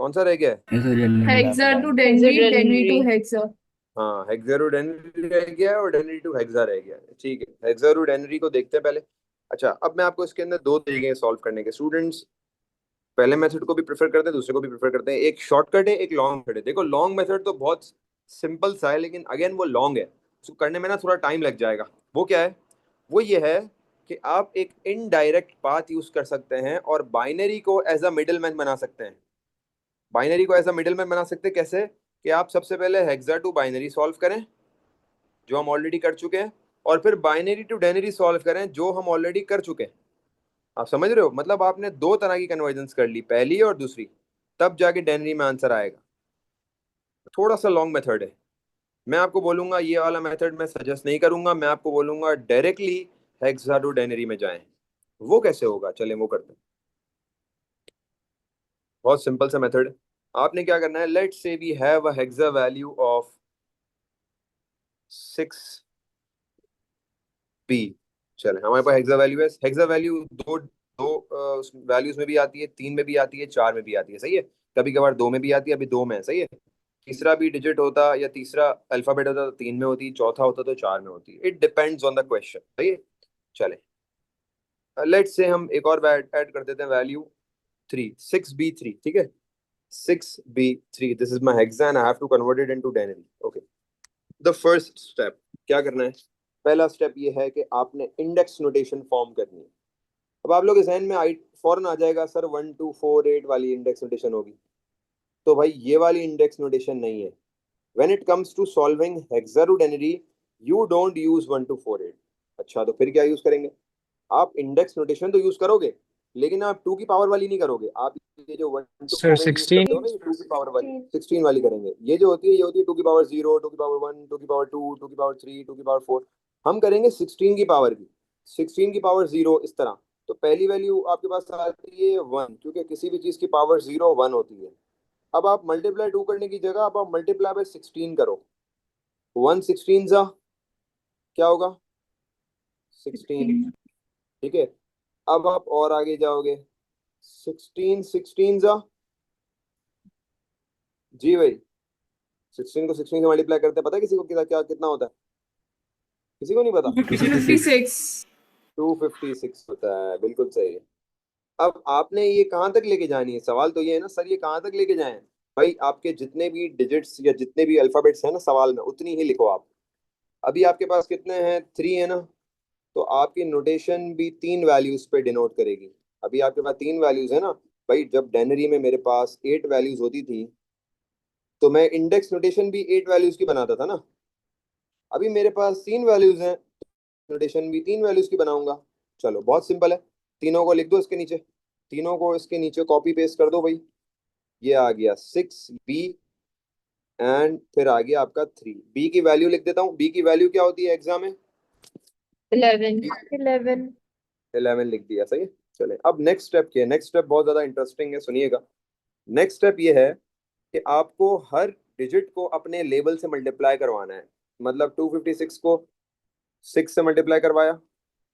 कौन सा रह गया है? Hexa to denary, denary to hexa. हाँ, हेक्सारोडेनरी रह गया है और डेनरी टू हेक्सा रह गया है। ठीक है, हेक्सारोडेनरी को देखते हैं पहले। अच्छा, अब मैं आपको इसके अंदर दो तरीके हैं सॉल्व करने के। स्टूडेंट्स पहले मेथड को भी प्रेफर करते हैं, दूसरे को भी प्रेफर करते हैं। एक शॉर्टकट है, एक लॉन्ग मेथड है। देखो, लॉन्ग मेथड तो बहुत सिंपल सा है, लेकिन अगेन वो लॉन्ग है, उसको करने में ना थोड़ा टाइम लग जाएगा। वो क्या है? वो ये है कि आप एक इनडायरेक्ट पाथ यूज कर सकते हैं और बाइनरी को एज अ मिडिल मैन बना सकते हैं। बाइनरी को एज अ मिडिल मैन बना सकते हैं कैसे? कि आप सबसे पहले हेक्सा टू बाइनरी सॉल्व करें, जो हम ऑलरेडी कर चुके हैं, और फिर बाइनरी टू डेनरी सॉल्व करें, जो हम ऑलरेडी कर चुके हैं। आप समझ रहे हो? मतलब आपने दो तरह की कन्वर्जेंस कर ली, पहली और दूसरी, तब जाके डेनरी में आंसर आएगा। थोड़ा सा लॉन्ग मेथड है। मैं आपको बोलूंगा ये वाला मेथड मैं सजेस्ट नहीं करूंगा, मैं आपको बोलूंगा डायरेक्टली हेक्सा टू डेनरी में जाएं। वो कैसे होगा, चलें वो करते हैं। बहुत सिंपल सा मेथड है। आपने क्या करना है, let's say we have a hexa value of 6b। चले, हमारे पास हेक्सा वैल्यू है। हेक्सा वैल्यू दो दो वैल्यूज में भी आती है, तीन में भी आती है, चार में भी आती है, सही है। कभी कभार दो में भी आती है, अभी दो में है, सही है। तीसरा भी डिजिट होता या तीसरा अल्फाबेट होता तो तीन में होती, चौथा होता तो चार में होती। It depends on the question, सही है। चले, लेट्स से हम एक और ऐड कर देते हैं वैल्यू 3, 6b3, ठीक है। 6b3, this is my hexa and I have to convert it into denary. Okay, the first step क्या करना है? पहला स्टेप ये है कि आपने इंडेक्स नोटेशन फॉर्म करनी है। अब आप लोग के जहन में आई फौरन आ जाएगा, सर 1248 वाली इंडेक्स नोटेशन होगी। तो भाई ये वाली इंडेक्स नोटेशन नहीं है। When it comes to solving hexa denary, you don't use 1248। अच्छा, तो फिर क्या यूज करेंगे? आप इंडेक्स नोटेशन तो यूज करोगे, लेकिन आप टू की पावर वाली नहीं करोगे। आप ये जो वन टू सर में यूज 16। करते हो ना, ये टू की पावर वाली 16 वाली करेंगे। ये जो होती है, ये होती है टू की पावर जीरो, टू की पावर वन, टू की पावर टू, टू की पावर थ्री, टू की पावर फोर। हम करेंगे 16 की पावर की, 16 की पावर जीरो, इस तरह। तो पहली वैल्यू आपके पास आती है वन, क्योंकि किसी भी चीज की पावर जीरो वन होती है। अब आप मल्टीप्लाई टू करने की जगह अब आप मल्टीप्लाई बाय 16 करो। वन सिक्सटीन जा क्या होगा? 16, ठीक है। अब आप और आगे जाओगे, 16 16 जा, जी भाई, 16 को 16 से मल्टीप्लाई करते हैं, पता है किसी को क्या कितना होता है? किसी को नहीं पता? 256। 256 होता है, बिल्कुल सही है। अब आपने ये कहाँ तक लेके जानी है? सवाल तो ये है ना सर, ये कहाँ तक लेके जाएं? भाई आपके जितने भी डिजिट्स या जितने भी अल्फाबेट्स हैं ना सवाल में, उतनी ही लिखो आप। अभी आपके पास कितने हैं? थ्री है ना। तो आपकी नोटेशन भी तीन वैल्यूज पे डिनोट करेगी। अभी आपके पास तीन वैल्यूज है ना। भाई जब डेनरी में मेरे पास 8 वैल्यूज होती थी, तो मैं इंडेक्स नोटेशन भी 8 वैल्यूज की बनाता था ना। अभी मेरे पास तीन वैल्यूज हैं, नोटेशन भी तीन वैल्यूज की बनाऊंगा। चलो, बहुत सिंपल है। तीनों को लिख दो इसके नीचे, तीनों को इसके नीचे कॉपी पेस्ट कर दो भाई। ये आ गया 6b, एंड फिर आ गया आपका 3। बी की वैल्यू लिख देता हूँ। बी की वैल्यू क्या होती है एग्जाम में? 11। 11 लिख दिया, सही है। चले, अब नेक्स्ट स्टेप क्या है? नेक्स्ट स्टेप बहुत ज्यादा इंटरेस्टिंग है, सुनिएगा। नेक्स्ट स्टेप ये है कि आपको हर डिजिट को अपने लेवल से मल्टीप्लाई करवाना है। मतलब 256 को 6 से मल्टीप्लाई करवाया,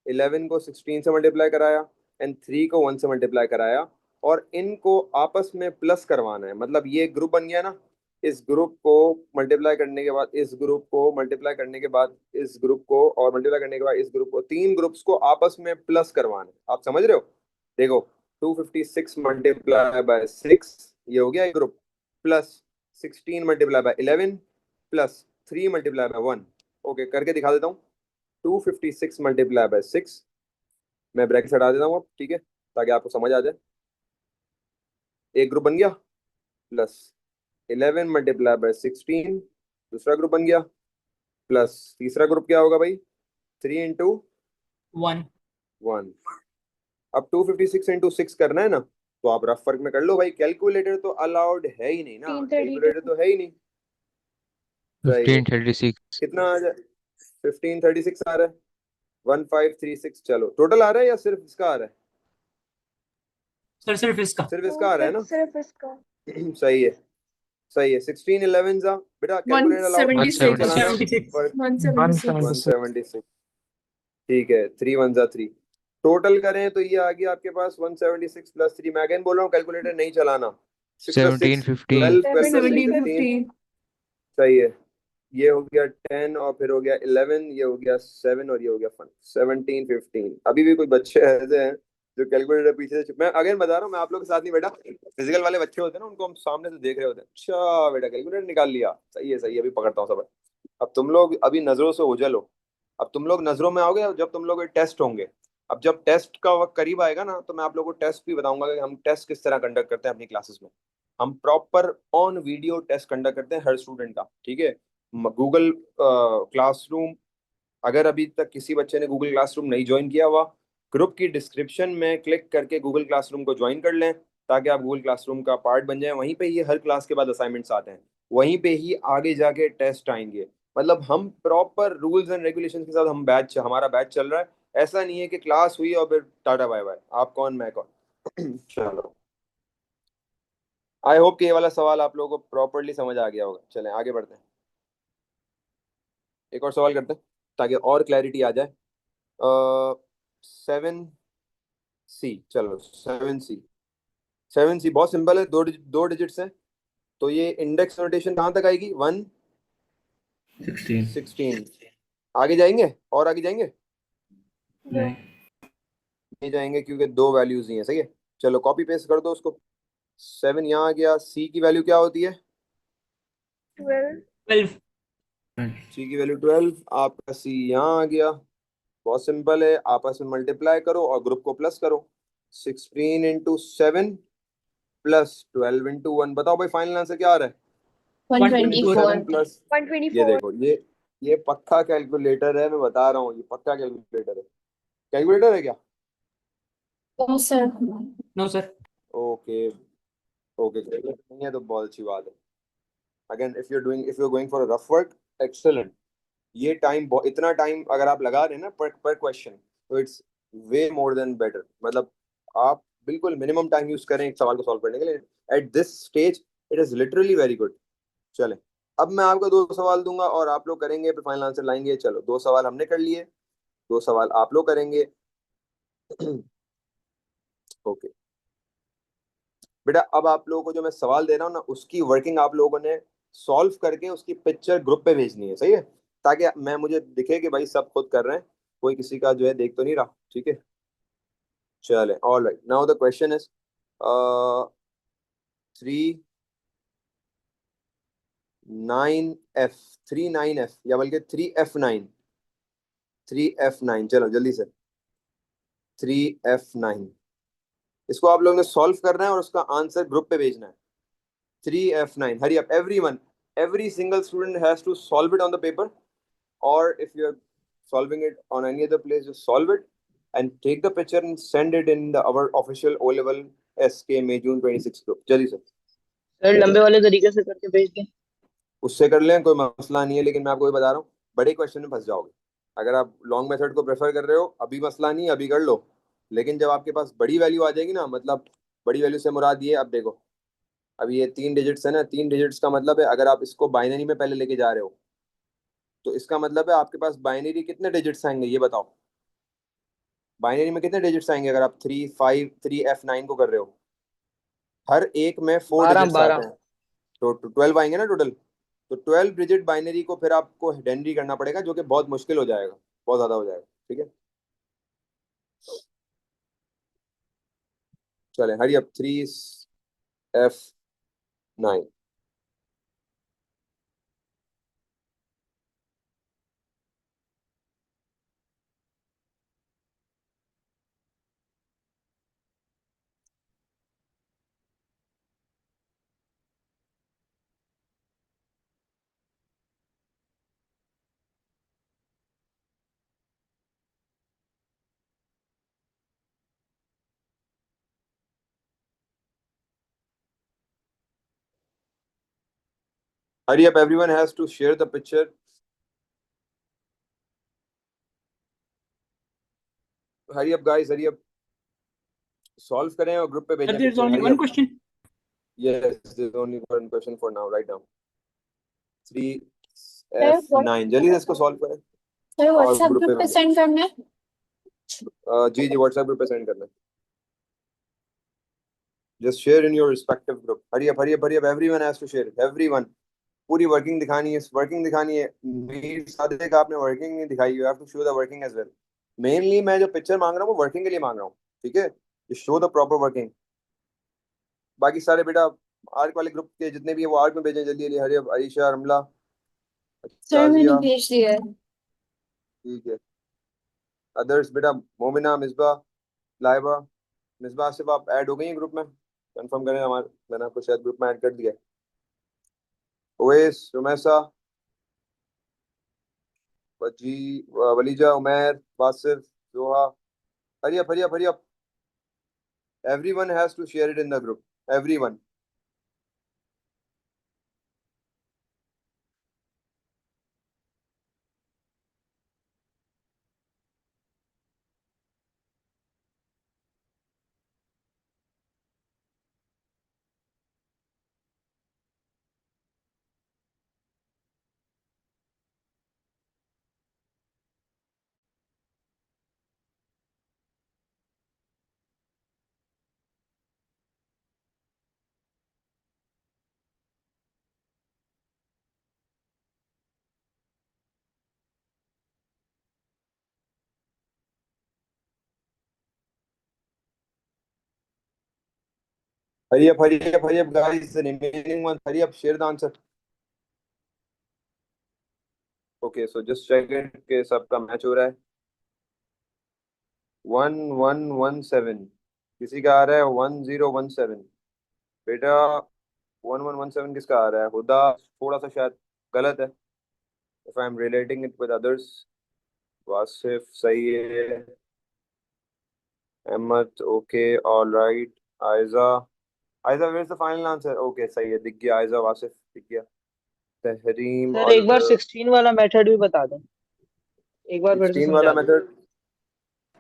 11 को 16 से मल्टीप्लाई कराया, एंड 3 को 1 से मल्टीप्लाई कराया, और इनको आपस में प्लस करवाना है। मतलब ये ग्रुप बन गया ना, इस ग्रुप को मल्टीप्लाई करने के बाद इस ग्रुप को, मल्टीप्लाई करने के बाद इस ग्रुप को, और मल्टीप्लाई करने के बाद इस ग्रुप को, तीन ग्रुप्स को आपस में प्लस करवाना है। आप समझ रहे हो? देखो, 256 मल्टीप्लाई बाय 6, ये हो गया एक group, plus 16 multiply by 11, plus 3 multiply by 1। Okay, करके दिखा देता हूँ। 256 मल्टीप्लाई बाय 6, मैं ब्रैकेट हटा देता हूँ अब, ठीक है, ताकि आपको समझ आ जाए। एक ग्रुप बन गया, प्लस 11 मल्टीप्लाई बाय 16, दूसरा ग्रुप बन गया, प्लस तीसरा ग्रुप क्या होगा भाई? 3 इंटू 1। 1। अब 256 इंटू 6 करना है ना, तो आप रफ वर्क में कर लो भाई। कैलकुलेटर तो अलाउड है ही नहीं ना, कैलकुलेटर तो है ही नहीं। सही है। 1536। कितना आ जाए? 1536 आ रहा है। 1536, चलो टोटल आ रहा है या सिर्फ इसका आ रहा है? सर सिर्फ इसका। सिर्फ इसका आ रहा है ना? सही है, सही है। 16 11 जा बेटा, कैलकुलेटर अलाउड नहीं है, नहीं 176। 176। चलाना। 176। 176। 176, ठीक है। 3 1 जा 3, टोटल करें तो ये आ गया आपके पास 176 प्लस 3। मैं अगेन बोल रहा हूँ, कैलकुलेटर नहीं चलाना। 6 plus 6 17, 12 15. 12 plus 17, 15 15. सही है। ये हो गया 10 और फिर हो गया 11, ये हो गया 7 और ये हो गया 1, 17 15। अभी भी कोई बच्चे ऐसे हैं जो कैलकुलेटर पीछे से मैं अगेन बता रहा हूँ, मैं आप लोग के साथ नहीं बैठा। फिजिकल वाले बच्चे होते हैं ना, उनको हम सामने से देख रहे होते हैं, अच्छा बेटा कैलकुलेटर निकाल लिया, सही है सही है, अभी पकड़ता हूँ सब। अब तुम लोग अभी नजरों से ओझल हो, अब तुम लोग नजरों में आओगे जब तुम लोग टेस्ट होंगे। अब जब टेस्ट का वक्त करीब आएगा ना, तो मैं आप लोगों को टेस्ट भी बताऊंगा कि हम टेस्ट किस तरह कंडक्ट करते हैं अपनी क्लासेस में। हम proper on video test conduct करते हैं हर स्टूडेंट का, ठीक है। गूगल क्लासरूम, अगर अभी तक किसी बच्चे ने गूगल क्लासरूम नहीं ज्वाइन किया हुआ, ग्रुप की डिस्क्रिप्शन में क्लिक करके गूगल क्लासरूम को ज्वाइन कर लें, ताकि आप गूगल क्लासरूम का पार्ट बन जाएं। वहीं पे ही हर क्लास के बाद असाइनमेंट्स आते हैं, वहीं पे ही आगे जाके टेस्ट आएंगे। मतलब हम प्रॉपर रूल्स एंड रेगुलेशन के साथ हम बैच हमारा बैच चल रहा है। ऐसा नहीं है कि क्लास हुई और फिर टाटा बाय बाय, आप कौन मैं कौन। चलो, आई होप कि ये वाला सवाल आप लोगों को प्रॉपरली समझ आ गया होगा। चलें आगे बढ़ते हैं, एक और सवाल करते हैं ताकि और क्लैरिटी आ जाए। 7C, चलो 7C। 7C बहुत सिंपल है, दो डिजिट्स है। तो ये इंडेक्स नोटेशन कहाँ तक आएगी? 1 16. 16। आगे जाएंगे और आगे जाएंगे? नहीं. नहीं जाएंगे क्योंकि दो वैल्यूज ही हैं, सही है। चलो कॉपी पेस्ट कर दो उसको। 7 यहाँ आ गया। सी की वैल्यू क्या होती है? 12. 12. सी की वैल्यू 12। आपका सी यहाँ आ गया। बहुत सिंपल है, आपस में मल्टीप्लाई करो और ग्रुप को प्लस करो। 16 इंटू 7 प्लस 12 इंटू 1। बताओ भाई फाइनल आंसर क्या आ रहा है? 124. प्लस, ये देखो, ये पक्का कैलकुलेटर है, मैं बता रहा हूँ, ये पक्का कैलकुलेटर है। कैलकुलेटर है क्या? Oh, sir. No, sir. Okay okay, calculator नहीं है तो बहुत अच्छी बात है। Again if you going for rough work, excellent. ये टाइम, इतना टाइम अगर आप लगा रहे हैं ना पर क्वेश्चन, तो it's way more than better. मतलब आप बिल्कुल मिनिमम टाइम यूज करें एक सवाल को सॉल्व करने के लिए। At this stage it is literally very good. चलें, अब मैं आपको दो सवाल दूंगा और आप लोग करेंगे, फिर फाइनल आंसर लाएंगे। चलो, दो सवाल हमने कर लिए, दो सवाल आप लोग करेंगे। ओके बेटा, अब आप लोगों को जो मैं सवाल दे रहा हूँ ना, उसकी वर्किंग आप लोगों ने सॉल्व करके उसकी पिक्चर ग्रुप पे भेजनी है, सही है, ताकि मैं मुझे दिखे कि भाई सब खुद कर रहे हैं, कोई किसी का जो है देख तो नहीं रहा, ठीक है। चले, all right, now the question is 39F, 39F या बल्कि 3F9, 3F9। चलो जल्दी से, 3F9 इसको आप लोगों ने सॉल्व करना है और उसका आंसर ग्रुप पे भेजना है। 3F9, hurry up everyone, every single student has to solve it on the paper, or if you're solving it on any other place, just solve it and take the picture and send it in our official O level SK May June 26 group। जल्दी से sir लंबे वाले तरीके से करके भेज दें। उससे कर लें, कोई मसला नहीं है, लेकिन मैं आपको ये बता रहा हूँ बड़े क्वेश्चन में फंस जाओगे। अगर आप लॉन्ग मेथड को प्रेफर कर रहे हो, अभी मसला नहीं है, अभी कर लो। लेकिन जब आपके पास बड़ी वैल्यू आ जाएगी ना, मतलब बड़ी वैल्यू से मुराद ये, अब देखो, अभी ये 3 डिजिट्स है ना, 3 डिजिट्स का मतलब है अगर आप इसको बाइनरी में पहले लेके जा रहे हो, तो इसका मतलब है आपके पास बाइनरी कितने डिजिट्स आएंगे ये बताओ। बाइनरी में कितने डिजिट्स आएंगे अगर आप 3F9 को कर रहे हो? हर एक में 4 डिजिट्स 12 आते हैं, तो 12 आएंगे ना टोटल। तो 12 डिजिट बाइनरी को फिर आपको डेनरी करना पड़ेगा, जो कि बहुत मुश्किल हो जाएगा, बहुत ज्यादा हो जाएगा, ठीक है। चले हरी अब 3F9। Hurry up, everyone has to share the picture. Hurry up guys, hurry up, solve करें और ग्रुप पे Sir, भेजें there is picture. only Hari one अब, question. yes, there's only one question for now, right now। Sir, what? 3F9 जल्दी से इसको solve करें sir और व्हाट्सएप ग्रुप पे ग्रुप पे भेजें। सेंड करना है। जी जी, व्हाट्सएप ग्रुप पे सेंड करना है। Just share in your respective group. Hurry up hurry up hurry up, everyone has to share, everyone. पूरी वर्किंग दिखानी है, वर्किंग दिखानी है। मीर सादिक आपने वर्किंग नहीं दिखाई, you have to show the working as well. Mainly मैं जो पिक्चर मांग रहा हूँ वो वर्किंग के लिए मांग रहा हूँ, ठीक है? Show the proper working. बाकी सारे बेटा आर्क वाले ग्रुप के जितने भी है वो आर्क में भेजें जल्दी जल्दी। हरी अप, आयशा, रमला, सर मैंने शाजिया, भेज दिया है। ठीक है। अदर्स बेटा मोमिना, मिसबा, लाइबा, मिसबा, सिर्फ आप ऐड हो गई हैं ग्रुप में? कंफर्म करें, हमारे मैंने आपको शायद ग्रुप में ऐड कर दिया है। ओवेस, रुमैसा, वजी, वलीजा, उमैर, वासिफ, जोहा। हरी up hurry up hurry up, everyone has to share it in the group, everyone। Hari up hurry up hurry up guys, the remaining one, hurry up, share the answer। okay, so just check it कि सबका match हो रहा है। 1117, किसी का आ रहा है 1017 बेटा। 1117 किसका आ रहा है? हुदा थोड़ा सा शायद गलत है, if I am relating it with others। Wasif सही है, Ahmad okay, all right. Aiza, Aiza where is the final answer? Okay सही है, दिख गया। आयजा, वासिफ दिख गया। तहरीम सर और एक बार 16 वाला मेथड भी बता दें, एक बार फिर से 16 वाला समझा दें। मेथड?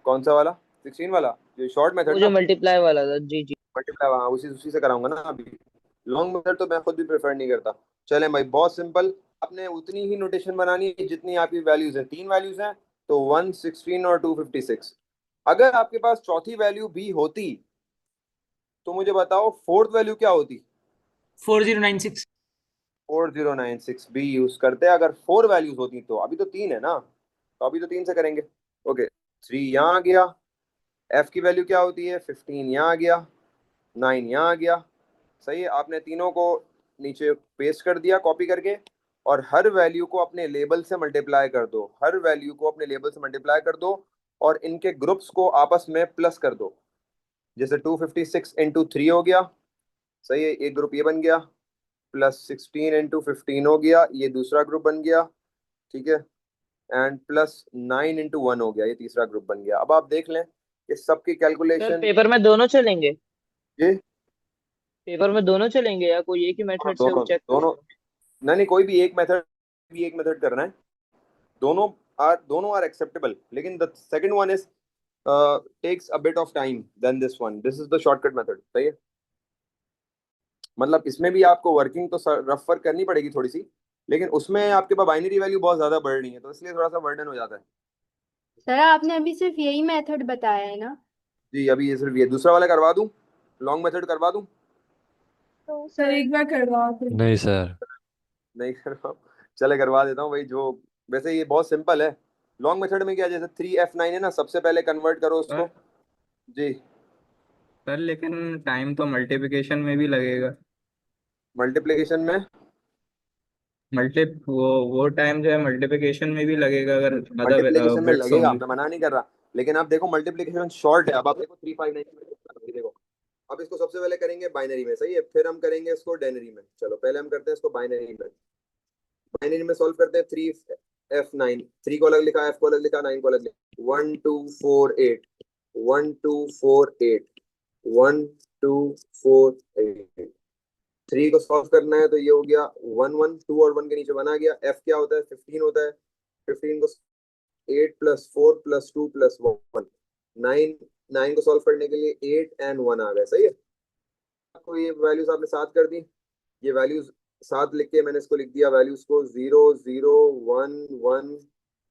कौन सा वाला? 16 वाला जो शॉर्ट वो मेथड जो ना, मल्टीप्लाई वाला था, जी जी। मल्टीप्लाई, हाँ उसी उसी से कराऊंगा ना अभी। लॉन्ग मेथड तो मैं खुद भी प्रेफर नहीं करता। चलें भाई, बहुत सिंपल। आपने उतनी ही नोटेशन बनानी है जितनी आपकी वैल्यूज हैं। 3 वैल्यूज हैं तो 116 और 256। अगर आपके पास चौथी वैल्यू भी होती तो मुझे बताओ फोर्थ वैल्यू क्या होती? 4096। 4096 भी यूज करते हैं अगर 4 वैल्यूज होती तो। अभी तो 3 है ना, तो अभी तो 3 से करेंगे। ओके, 3 यहाँ आ गया। एफ की वैल्यू क्या होती है? 15 यहाँ आ गया, 9 यहाँ आ गया। सही है, आपने तीनों को नीचे पेस्ट कर दिया कॉपी करके, और हर वैल्यू को अपने लेबल से मल्टीप्लाई कर दो। हर वैल्यू को अपने लेबल से मल्टीप्लाई कर दो और इनके ग्रुप्स को आपस में प्लस कर दो। जैसे 256 इंटू 3 हो गया, सही है, एक ग्रुप ये बन गया। प्लस 16 इंटू 15 हो गया, ये दूसरा ग्रुप बन गया, ठीक है। एंड प्लस 9 इंटू 1 हो गया, ये तीसरा ग्रुप बन गया। अब आप देख लें कि सबकी सर कैलकुलेशन पेपर में दोनों चलेंगे, ये, पेपर में दोनों चलेंगे या कोई एक ही हाँ मेथड से वो दोनों चेक दोनों, करेंगे? नहीं कोई भी एक मेथड, भी एक मेथड करना है। दोनों आर एक्सेप्टेबल, लेकिन the second one is takes a bit of time then this one. This is the shortcut method, सही है। मतलब इसमें भी आपको वर्किंग तो रफ वर्क करनी पड़ेगी थोड़ी सी, लेकिन उसमें आपके पास बाइनरी वैल्यू बहुत ज्यादा बढ़ रही है, तो इसलिए थोड़ा सा बर्डन हो जाता है। सर आपने अभी सिर्फ यही मेथड बताया है ना? जी अभी ये सिर्फ ये दूसरा वाला करवा दूं, लॉन्ग मेथड करवा दूं? तो सर एक बार करवाओ फिर। नहीं सर। नहीं करवा? चले करवा देता हूँ भाई। जो वैसे ये बहुत सिंपल है। लॉन्ग मेथड में क्या, जैसे 3F9 है ना, सबसे पहले कन्वर्ट करो उसको। सर जी, सर लेकिन टाइम तो मल्टीप्लिकेशन में भी लगेगा। मल्टीप्लिकेशन में? मल्टी वो टाइम जो है मल्टीप्लिकेशन में भी लगेगा अगर अदर मल्टीप्लिकेशन में बिट्स लगेगा, ओनली। मैं मना नहीं कर रहा, लेकिन आप देखो मल्टीप्लिकेशन शॉर्ट है। अब आप देखो 359, देखो अब इसको सबसे पहले करेंगे बाइनरी में, सही है, फिर हम करेंगे इसको डेनरी में। चलो पहले हम करते हैं इसको बाइनरी में। बाइनरी में सॉल्व करते हैं। 3F9, 3 को अलग लिखा, F को अलग लिखा, 9 को अलग लिखा। 1248, 1248, 1248। 3 को सॉल्व करना है तो ये हो गया 1 1, 2 और 1 के नीचे 1 आ गया। F क्या होता है? 15 होता है। 15 को 8 प्लस 4 प्लस 2 प्लस 1, 9। 9 को सॉल्व करने के लिए 8 एंड 1 आ गया, सही है। आपको ये वैल्यूज आपने साथ कर दी, ये वैल्यूज साथ लिख के मैंने इसको लिख दिया वैल्यूज को 0 0 1 1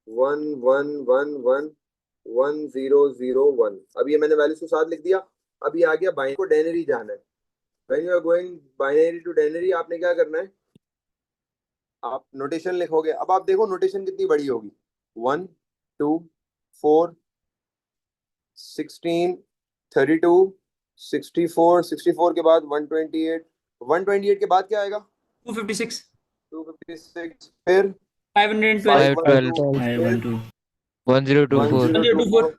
1 1 1 1 1 0 0 1। अब ये मैंने वैल्यूज को साथ लिख दिया। अब ये आ गया बाइनरी को डेनरी जाना है। When you are going binary to denary आपने क्या करना है, आप नोटेशन लिखोगे। अब आप देखो नोटेशन कितनी बड़ी होगी, 1 2 4 16 32 64, 64 के बाद 128, 128 के बाद क्या आएगा, 256, 256, फिर 512, 512, 5 फिर 1 2 1024 1024,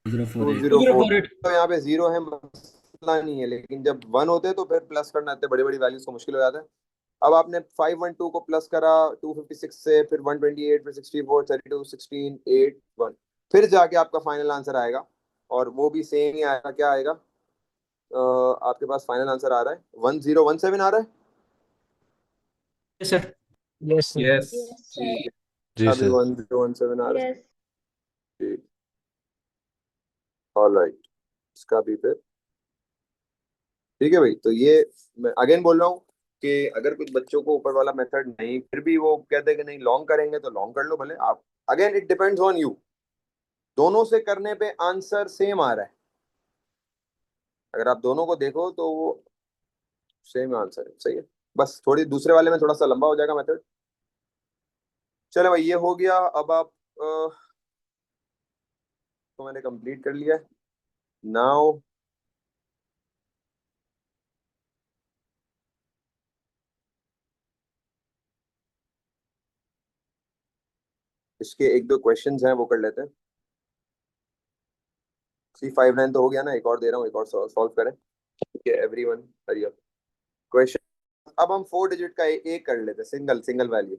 1024, 2048, तो यहाँ पे जीरो है, मसला नहीं है, लेकिन जब 1 होते हैं तो फिर प्लस करना इतने बड़ी बड़ी वैल्यूज को मुश्किल हो जाता है। अब आपने 512 को प्लस करा 256 से, फिर 128, फिर 64, 32, 16, 8, 1, फिर जाके आपका फाइनल आंसर आएगा, और वो भी सेम ही आएगा। क्या आएगा, आपके पास फाइनल आंसर आ रहा है 1017 आ रहा है। yes sir, yes sir. Yes. ठीक है, जी अभी सर। 1017 आ रहा है। यस ठीक, ऑलराइट, इसका भी फिर ठीक है भाई। तो ये मैं अगेन बोल रहा हूँ कि अगर कुछ बच्चों को ऊपर वाला मेथड नहीं, फिर भी वो कहते हैं कि नहीं लॉन्ग करेंगे तो लॉन्ग कर लो भले आप। Again it depends on you, दोनों से करने पे आंसर सेम आ रहा है। अगर आप दोनों को देखो तो वो सेम आंसर है, सही है। बस थोड़ी दूसरे वाले में थोड़ा सा लंबा हो जाएगा मेथड। चलो भाई, ये हो गया। अब आप तो मैंने कंप्लीट कर लिया। नाउ इसके एक दो क्वेश्चंस हैं वो कर लेते हैं। 359 तो हो गया ना, एक और दे रहा हूँ, एक और सॉल्व करें। ठीक है एवरीवन, हरी अप। क्वेश्चन, अब हम 4 डिजिट का एक कर लेते हैं, सिंगल सिंगल वैल्यू,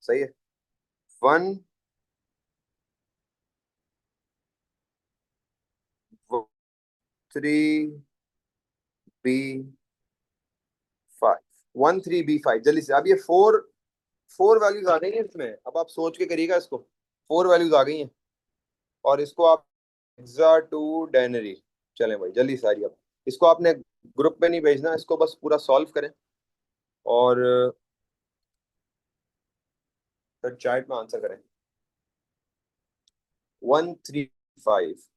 सही है। 13B5, 13B5, जल्दी से। अब ये फोर फोर वैल्यूज आ गई हैं इसमें, अब आप सोच के करिएगा इसको। 4 वैल्यूज आ गई हैं, और इसको आप हेक्सा टू डायनरी। चलें भाई जल्दी से आ रही। अब इसको आपने ग्रुप में नहीं भेजना, इसको बस पूरा सॉल्व करें और फिर चैट में आंसर करें। 135,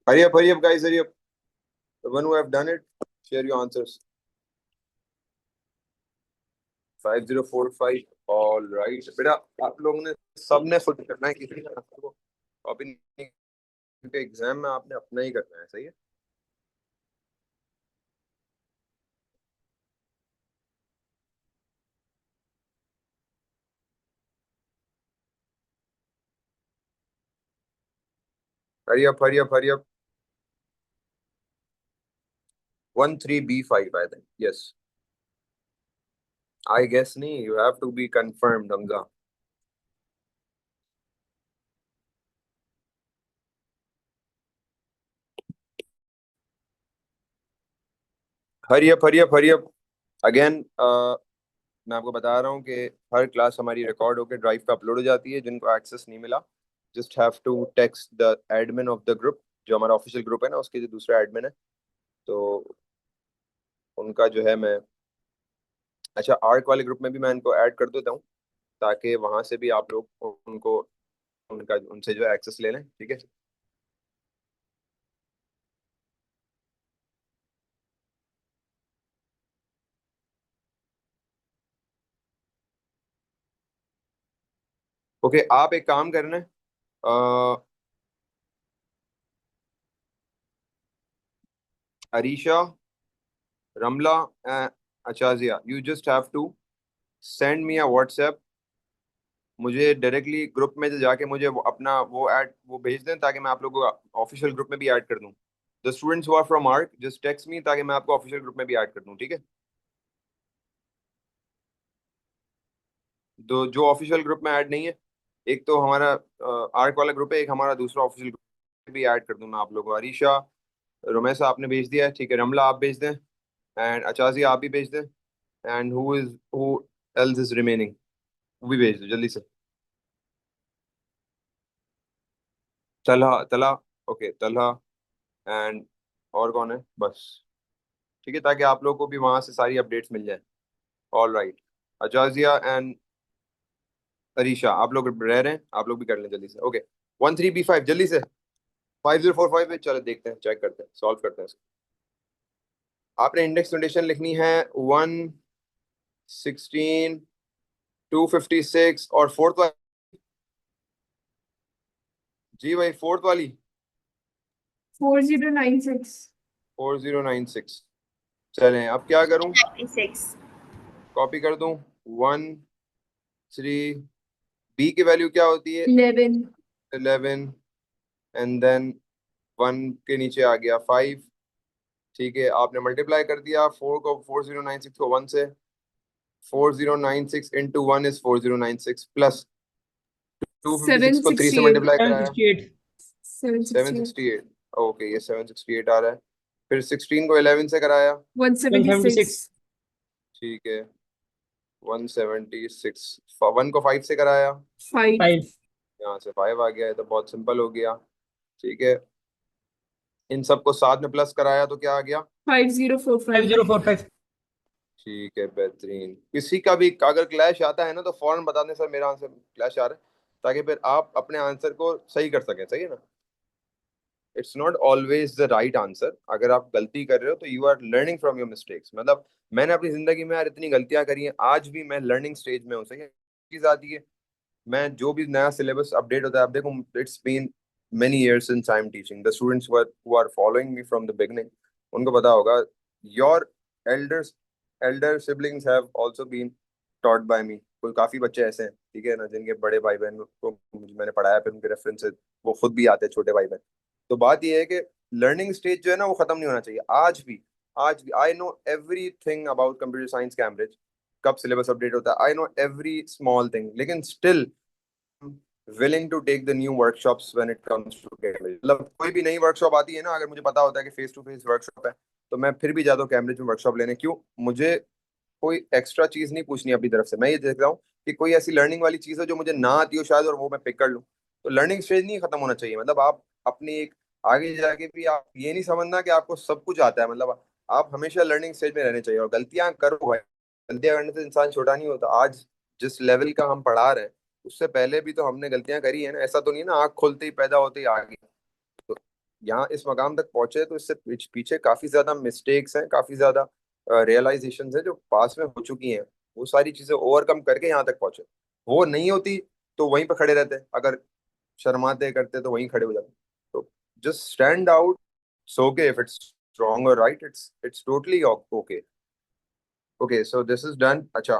hurry up guys, hurry up. The one who have done it, share your answers. 5045, all right बेटा। आप लोगों ने सबने खुद करना है, किसी ने आंसर को कॉपी नहीं, क्योंकि एग्जाम में आपने अपना ही करना है, सही है। Hurry up hurry up hurry up. 13B5 I think, yes. I guess नहीं, you have to be confirmed Hamza. Hurry up hurry up hurry up. Again मैं आपको बता रहा हूँ कि हर क्लास हमारी रिकॉर्ड होकर ड्राइव पे अपलोड हो जाती है। जिनको एक्सेस नहीं मिला, just have to text the admin of the group, जो हमारा ऑफिशियल ग्रुप है ना, उसके जो दूसरा एडमिन है, तो उनका जो है मैं, अच्छा आर्क वाले ग्रुप में भी मैं इनको ऐड कर देता हूँ, ताकि वहां से भी आप लोग उनको उनका उनसे जो एक्सेस ले लें, ठीक है। ओके, आप एक काम करना है, अरीशा, रमला, अचाजिया, you just have to send me a WhatsApp. मुझे डायरेक्टली ग्रुप में से जाके मुझे वो अपना वो ऐड वो भेज दें, ताकि मैं आप लोगों को ऑफिशियल ग्रुप में भी ऐड कर दूं, the students who are from arc just text me, ताकि मैं आपको ऑफिशियल ग्रुप में भी ऐड कर दूं, ठीक है? जो ऑफिशियल ग्रुप में ऐड नहीं है, एक तो हमारा आर्क वाला ग्रुप है, एक हमारा दूसरा ऑफिशियल ग्रुप भी ऐड कर दूं मैं आप लोगों को। अरीशा, रोमेसा आपने भेज दिया है, ठीक है। रमला आप भेज दें, एंड अचाजिया आप भी भेज दें, and who else is remaining, वो भी भेज दो जल्दी से। तलहा, तलहा, ओके तलहा, एंड और कौन है? बस, ठीक है, ताकि आप लोगों को भी वहां से सारी अपडेट्स मिल जाए। ऑल राइट, अजाजिया एंड अरीशा आप लोग रह रहे हैं, आप लोग भी कर लें जल्दी से। ओके 13B5 जल्दी से, 5045 पे चलो देखते हैं, चेक करते हैं, सॉल्व करते हैं इसको। आपने इंडेक्स नोटेशन लिखनी है 116, 256 और फोर्थ वाली। जी भाई, फोर्थ वाली 4096। 4096। चलें, अब क्या करूं? 96। कॉपी कर दूं 13, बी की वैल्यू क्या होती है? 11। 11, एंड देन 1 के नीचे आ गया 5, ठीक है। आपने मल्टीप्लाई कर दिया 4096 को 1 से, 4096 इंटू 1 इज 4096 प्लस 256 को 3 से मल्टीप्लाई कराया 768 768। ओके, ये 768 आ रहा है। फिर 16 को 11 से कराया 176 ठीक है 176। 1 को 5 से कराया 5। 5 यहाँ से 5 आ गया है, तो बहुत सिंपल हो गया, ठीक है। इन सबको साथ में प्लस कराया तो क्या आ गया? 5045। 5045 ठीक है, बेहतरीन। किसी का भी अगर क्लैश आता है ना तो फौरन बता दें सर मेरा आंसर क्लैश आ रहा है, ताकि फिर आप अपने आंसर को सही कर सकें, सही है ना? It's not always the right answer. अगर आप गलती कर रहे हो तो you are learning from your mistakes. मतलब मैंने अपनी जिंदगी में यार इतनी गलतियां करी हैं, आज भी मैं लर्निंग स्टेज में हूँ, सही है। चीज आती है, मैं जो भी नया सिलेबस अपडेट होता है, आप देखो it's been many years since I'm teaching. The students who are following me from the beginning, उनको पता होगा, your elders elder siblings have also been taught by me. कोई काफी बच्चे ऐसे हैं, ठीक है ना, जिनके बड़े भाई बहन को मैंने पढ़ाया, फिर उनके रेफरेंसेस वो खुद भी आते हैं, छोटे भाई बहन। तो बात ये है कि लर्निंग स्टेज जो है ना वो खत्म नहीं होना चाहिए। आज भी I know everything about computer science Cambridge, कब सिलेबस अपडेट होता है, I know every small thing, लेकिन still willing to take the new workshops when it comes to Cambridge। मतलब कोई भी नई वर्कशॉप आती है ना, अगर मुझे पता होता है कि फेस टू फेस वर्कशॉप है, तो मैं फिर भी जाता हूँ कैम्ब्रिज में वर्कशॉप लेने। क्यों? मुझे कोई एक्स्ट्रा चीज नहीं पूछनी अपनी तरफ से, मैं ये देख रहा हूँ कि कोई ऐसी लर्निंग वाली चीज है जो मुझे ना आती हो शायद, और वो मैं पिक कर लूँ। तो लर्निंग स्टेज नहीं खत्म होना चाहिए। मतलब आप अपनी एक आगे जाके भी आप ये नहीं समझना कि आपको सब कुछ आता है। मतलब आप हमेशा लर्निंग स्टेज में रहने चाहिए, और गलतियां करो भाई, गलतियां करने से इंसान छोटा नहीं होता। आज जिस लेवल का हम पढ़ा रहे हैं, उससे पहले भी तो हमने गलतियां करी है ना। ऐसा तो नहीं ना आँख खोलते ही पैदा होते ही आ गए। तो यहाँ इस मकाम तक पहुंचे तो इससे पीछे काफी ज्यादा मिस्टेक्स हैं, काफी ज्यादा रियलाइजेशन है जो पास में हो चुकी हैं। वो सारी चीजें ओवरकम करके यहाँ तक पहुंचे। वो नहीं होती तो वहीं पे खड़े रहते, अगर शर्माते करते तो वहीं खड़े हो जाते। तो just stand out, so okay if it's wrong और right, it's totally okay. Okay, so this is done. अच्छा,